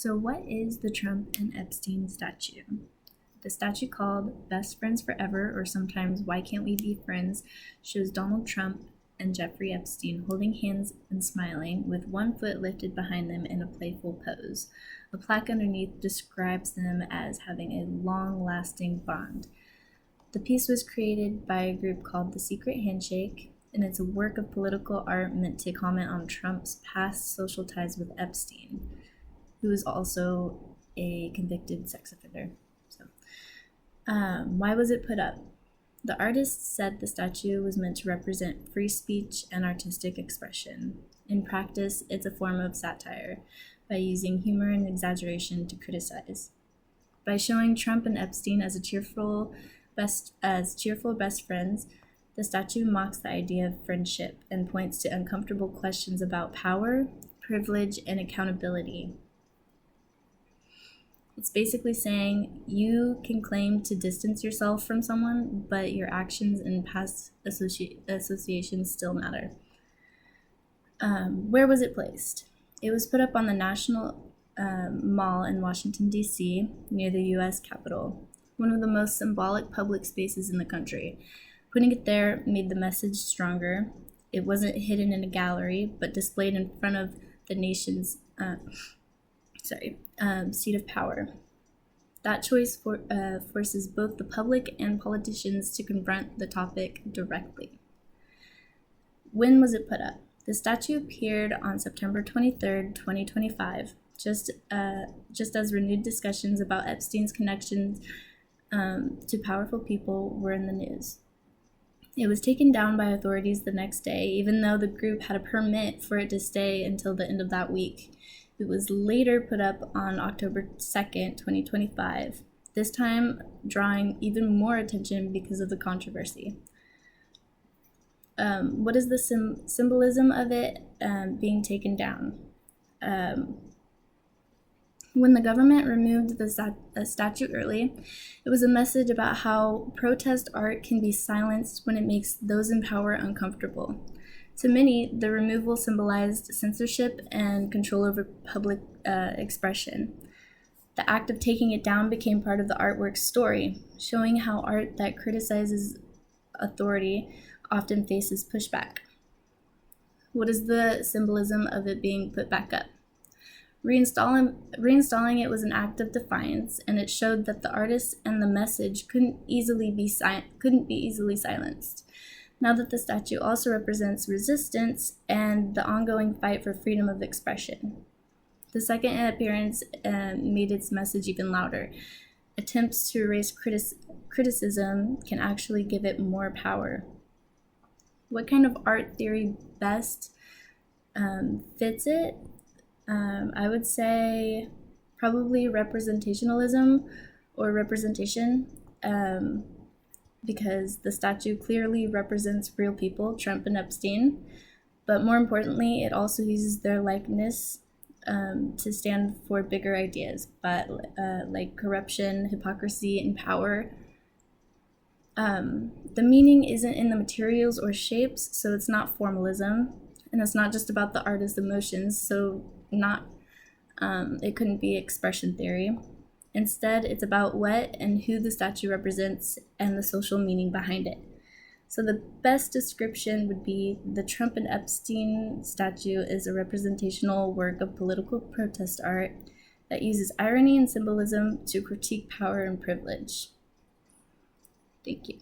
So what is the Trump and Epstein statue? The statue called Best Friends Forever, or sometimes Why Can't We Be Friends, shows Donald Trump and Jeffrey Epstein holding hands and smiling, with one foot lifted behind them in a playful pose. A plaque underneath describes them as having a long-lasting bond. The piece was created by a group called The Secret Handshake, and it's a work of political art meant to comment on Trump's past social ties with Epstein, who is also a convicted sex offender. Why was it put up? The artist said the statue was meant to represent free speech and artistic expression. In practice, it's a form of satire by using humor and exaggeration to criticize. By showing Trump and Epstein as cheerful best friends, the statue mocks the idea of friendship and points to uncomfortable questions about power, privilege, and accountability. It's basically saying you can claim to distance yourself from someone, but your actions and past associations still matter. Where was it placed? It was put up on the National Mall in Washington, D.C., near the U.S. Capitol, one of the most symbolic public spaces in the country. Putting it there made the message stronger. It wasn't hidden in a gallery, but displayed in front of the nation's seat of power. That choice forces both the public and politicians to confront the topic directly. When was it put up? The statue appeared on September 23rd, 2025, just as renewed discussions about Epstein's connections to powerful people were in the news. It was taken down by authorities the next day, even though the group had a permit for it to stay until the end of that week. It was later put up on October 2nd, 2025, this time drawing even more attention because of the controversy. What is the symbolism of it being taken down? When the government removed the statue early, it was a message about how protest art can be silenced when it makes those in power uncomfortable. To many, the removal symbolized censorship and control over public expression. The act of taking it down became part of the artwork's story, showing how art that criticizes authority often faces pushback. What is the symbolism of it being put back up? Reinstalling it was an act of defiance, and it showed that the artist and the message couldn't be easily silenced. Now that the statue also represents resistance and the ongoing fight for freedom of expression. The second appearance made its message even louder. Attempts to erase criticism can actually give it more power. What kind of art theory best fits it? I would say probably representationalism or representation. Because the statue clearly represents real people, Trump and Epstein, but more importantly, it also uses their likeness to stand for bigger ideas, but like corruption, hypocrisy, and power. The meaning isn't in the materials or shapes, so it's not formalism, and it's not just about the artist's emotions, so it couldn't be expression theory. Instead, it's about what and who the statue represents and the social meaning behind it. So the best description would be the Trump and Epstein statue is a representational work of political protest art that uses irony and symbolism to critique power and privilege. Thank you.